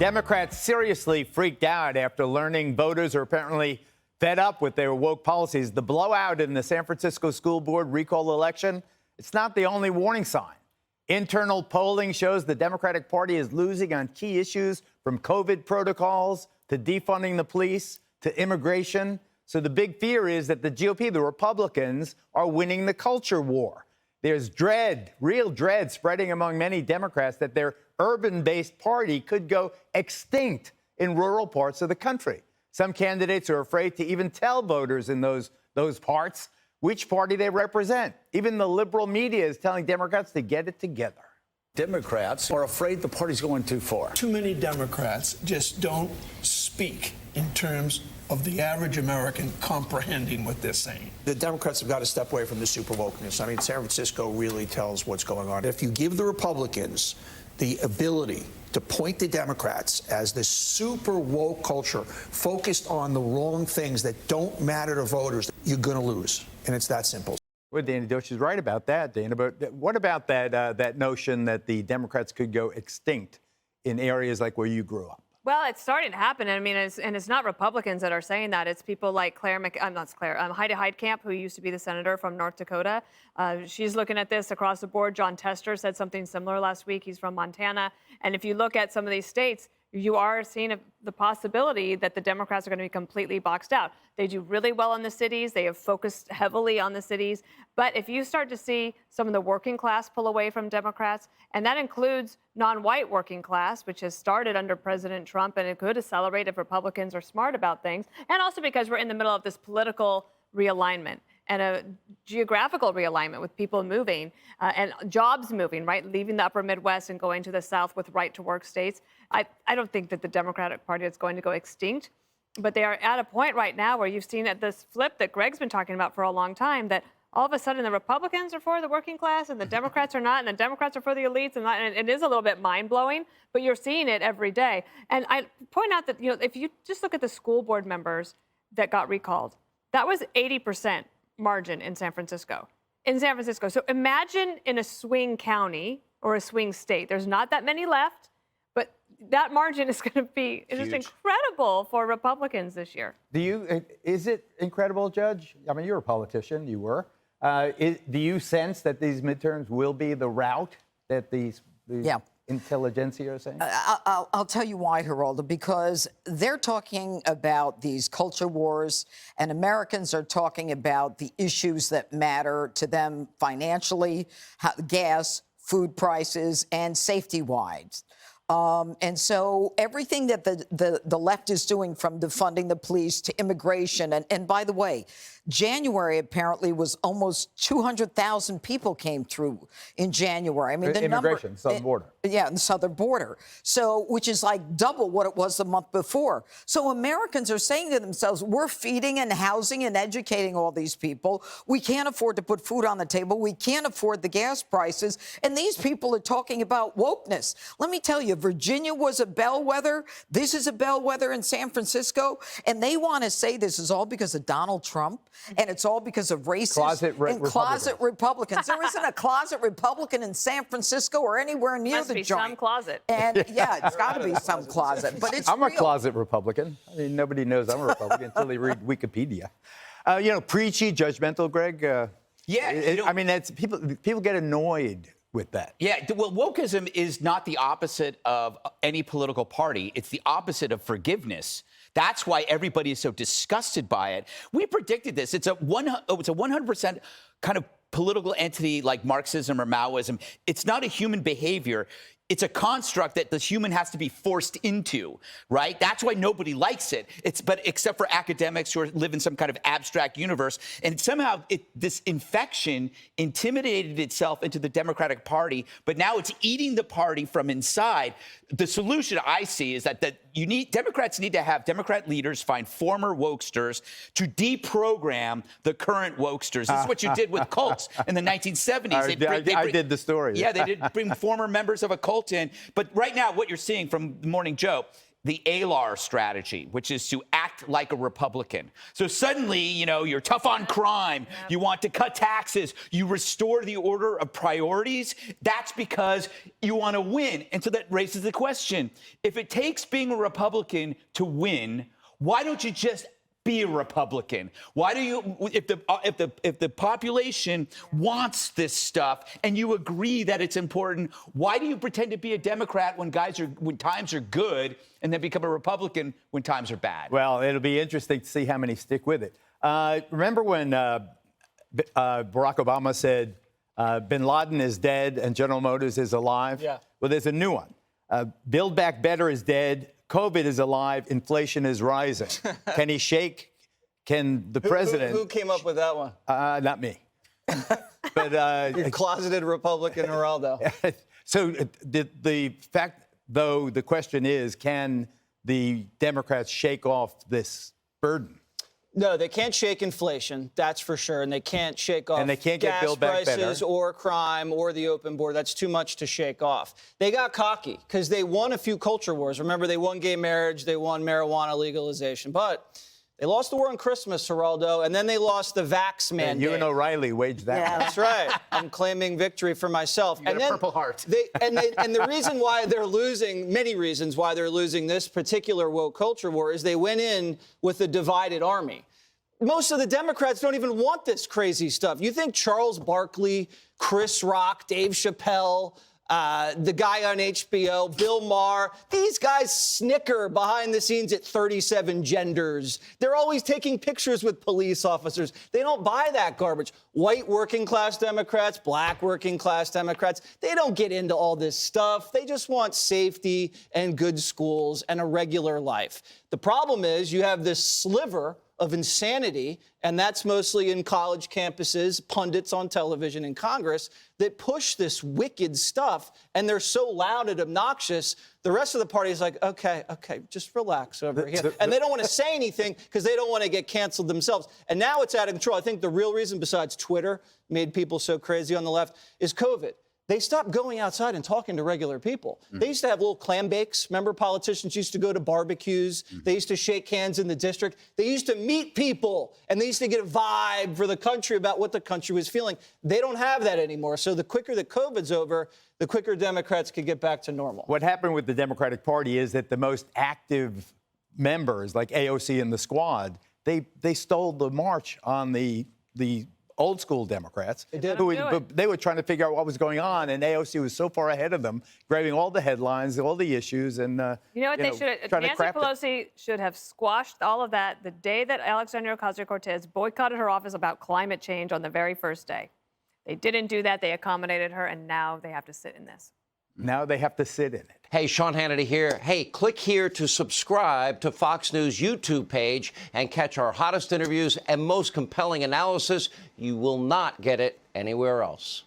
Democrats seriously freaked out after learning voters are apparently fed up with their woke policies. The blowout in the San Francisco school board recall election, it's not the only warning sign. Internal polling shows the Democratic Party is losing on key issues from COVID protocols to defunding the police to immigration. So the big fear is that the GOP, the Republicans, are winning the culture war. There's dread, real dread spreading among many Democrats that their urban-based party could go extinct in rural parts of the country. Some candidates are afraid to even tell voters in those parts which party they represent. Even the liberal media is telling Democrats to get it together. Democrats are afraid the party's going too far. Too many Democrats just don't speak in terms of the average American comprehending what they're saying. The Democrats have got to step away from the super wokeness. I mean, San Francisco really tells what's going on. If you give the Republicans the ability to point to Democrats as this super woke culture focused on the wrong things that don't matter to voters, you're going to lose. And it's that simple. Well, Dana Dosh is right about that, Dana. But what about that notion that the Democrats could go extinct in areas like where you grew up? Well, it's starting to happen. I mean, it's not Republicans that are saying that. It's people like Heidi Heitkamp, who used to be the senator from North Dakota. She's looking at this across the board. John Tester said something similar last week. He's from Montana. And if you look at some of these states, you are seeing the possibility that the Democrats are going to be completely boxed out. They do really well in the cities. They have focused heavily on the cities. But if you start to see some of the working class pull away from Democrats, and that includes non-white working class, which has started under President Trump, and it could accelerate if Republicans are smart about things, and also because we're in the middle of this political realignment and a geographical realignment with people moving and jobs moving, right? Leaving the upper Midwest and going to the South with right-to-work states. I don't think that the Democratic Party is going to go extinct, but they are at a point right now where you've seen this flip that Greg's been talking about for a long time, that all of a sudden the Republicans are for the working class and the Democrats are not, and the Democrats are for the elites, and it is a little bit mind-blowing, but you're seeing it every day. And I point out that, if you just look at the school board members that got recalled, that was 80% margin in San Francisco. So imagine in a swing county or a swing state. There's not that many left, but that margin is going to be just incredible for Republicans this year. Is it incredible, Judge? I mean, you're a politician. You were. Do you sense that these midterms will be the route that these intelligentsia are saying? I'll tell you why, Geraldo, because they're talking about these culture wars, and Americans are talking about the issues that matter to them financially, gas, food prices, and safety-wise. And so everything that the left is doing, from defunding the police to immigration, and by the way, January apparently was almost 200,000 people came through in January. I mean, the immigration, southern border. Yeah, the southern border. So, which is like double what it was the month before. So Americans are saying to themselves, we're feeding and housing and educating all these people. We can't afford to put food on the table. We can't afford the gas prices. And these people are talking about wokeness. Let me tell you, Virginia was a bellwether. This is a bellwether in San Francisco. And they want to say this is all because of Donald Trump. And it's all because of racists closet Republicans. There isn't a closet Republican in San Francisco or anywhere near the joint. Must be some closet. And yeah, it's got to be some closet. But it's I'm a closet Republican. I mean, nobody knows I'm a Republican until they read Wikipedia. Preachy, judgmental, Greg. I mean, that's people get annoyed with that. Yeah, well, wokeism is not the opposite of any political party. It's the opposite of forgiveness. That's why everybody is so disgusted by it. We predicted this. It's a 100% kind of political entity like Marxism or Maoism. It's not a human behavior. It's a construct that the human has to be forced into, right? That's why nobody likes it. But except for academics who live in some kind of abstract universe. And somehow this infection intimidated itself into the Democratic Party, but now it's eating the party from inside. The solution I see is that Democrats need to have Democrat leaders find former wokesters to deprogram the current wokesters. This is what you did with cults in the 1970s. I did the story. Yeah, they did bring former members of a cult in. But right now, what you're seeing from Morning Joe, the ALAR strategy, which is to act like a Republican. So suddenly, you're tough on crime. You want to cut taxes. You restore the order of priorities. That's because you want to win. And so that raises the question, if it takes being a Republican to win, why don't you just be a Republican? Why do you, if the population wants this stuff and you agree that it's important, why do you pretend to be a Democrat when times are good and then become a Republican when times are bad? Well, it'll be interesting to see how many stick with it. Remember when Barack Obama said bin Laden is dead and General Motors is alive? Yeah. Well, there's a new one. Build Back Better is dead. COVID is alive. Inflation is rising. Can he shake? Can the president? Who came up with that one? Not me. But Your closeted Republican Geraldo. so the fact, though, the question is, can the Democrats shake off this burden? No, they can't shake inflation, that's for sure, and they can't shake off And they can't get gas Build Back prices Better. or crime or the open border. That's too much to shake off. They got cocky because they won a few culture wars. Remember, they won gay marriage, they won marijuana legalization, but they lost the war on Christmas, Geraldo, and then they lost the vax mandate. You and O'Reilly waged that. Yeah. That's right. I'm claiming victory for myself. You got a Purple Heart. And the reason why they're losing, many reasons why they're losing this particular woke culture war is they went in with a divided army. Most of the Democrats don't even want this crazy stuff. You think Charles Barkley, Chris Rock, Dave Chappelle, the guy on HBO, Bill Maher, these guys snicker behind the scenes at 37 genders. They're always taking pictures with police officers. They don't buy that garbage. White working class Democrats, black working class Democrats, they don't get into all this stuff. They just want safety and good schools and a regular life. The problem is you have this sliver of insanity, and that's mostly in college campuses, pundits on television in Congress, that push this wicked stuff, and they're so loud and obnoxious, the rest of the party is like, okay, just relax over here. And they don't want to say anything because they don't want to get canceled themselves. And now it's out of control. I think the real reason, besides Twitter, made people so crazy on the left, is COVID. They stopped going outside and talking to regular people. They used to have little clam bakes. Remember, politicians used to go to barbecues. They used to shake hands in the district. They used to meet people, and they used to get a vibe for the country about what the country was feeling. They don't have that anymore. So the quicker that COVID's over, the quicker Democrats could get back to normal. What happened with the Democratic Party is that the most active members, like AOC and the Squad, they stole the march on the old school Democrats. They They were trying to figure out what was going on, and AOC was so far ahead of them, grabbing all the headlines, all the issues, and You know what they should have? Nancy Pelosi should have squashed all of that the day that Alexandria Ocasio-Cortez boycotted her office about climate change on the very first day. They didn't do that. They accommodated her, and now they have to sit in this. Now they have to sit in it. Hey, Sean Hannity here. Hey, click here to subscribe to Fox News YouTube page and catch our hottest interviews and most compelling analysis. You will not get it anywhere else.